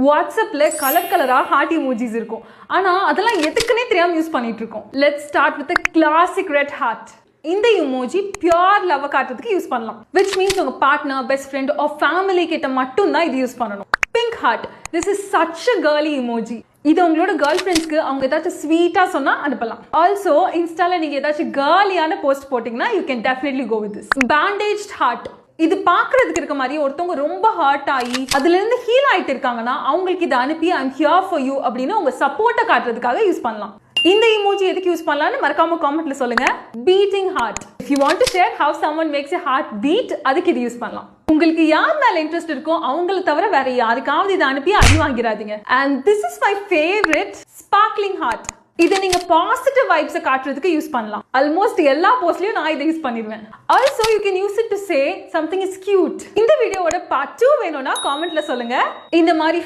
வாட்ஸ்அப்ல கலர் கலரா heart emojis இருக்கும். ஆனா அதெல்லாம் எதுக்குன்னே தெரியாம யூஸ் பண்ணிட்டு இருக்கோம். Let's start with classic red heart. இந்த இமோஜி பியூர் லவ் காட்டுறதுக்கு யூஸ் பண்ணலாம். which means உங்க partner, best friend or family கிட்ட மட்டும் தான் இது யூஸ் பண்ணணும். Pink heart. this is such a girly emoji. இது உங்களோட கேர்ள் ஃப்ரெண்ட்ஸ்க்கு அவங்க ஏதாச்சும் ஸ்வீட்டா சொன்னா அனுப்பலாம். ஆல்சோ இன்ஸ்டால நீங்க ஏதாச்சும் கேர்லியான போஸ்ட் போட்டீங்கன்னா you can definitely go with this. bandaged heart. இது பாக்குறதுக்கு இருக்க மாதிரி ஒருத்தவங்க ரொம்ப ஹர்ட் ஆகி அதுல இருந்து ஹீல் ஆயிட்டு இருக்காங்கன்னா அவங்களுக்கு இதை அனுப்பி I'm here for you அப்படின்னு உங்க சப்போர்ட்டை காட்டுறதுக்காக யூஸ் பண்ணலாம். இந்த இமோஜி எதுக்கு யூஸ் பண்ணலாம்னு மறக்காம காமெண்ட்ல சொல்லுங்க. Beating heart. if you want to share how someone makes a heart beat அதுக்கு இது யூஸ் பண்ணலாம். உங்களுக்கு யார் மேல இன்ட்ரெஸ்ட் இருக்கோ அவங்கள தவிர வேற யாருக்காவது இதை அனுப்பி அடி வாங்கிடாதீங்க. and this is my favorite, sparkling heart. இதை நீங்க பாசிட்டிவ் வைப்ஸ் காட்டுறதுக்கு யூஸ் பண்ணலாம். ஆல்மோஸ்ட் எல்லா போஸ்ட்லயும் நான் இதை யூஸ் பண்ணிடுவேன். Also you can use it to say something is cute. இந்த வீடியோவோட பார்ட் 2 வேணும்னா காமெண்ட்ல சொல்லுங்க. இந்த மாதிரி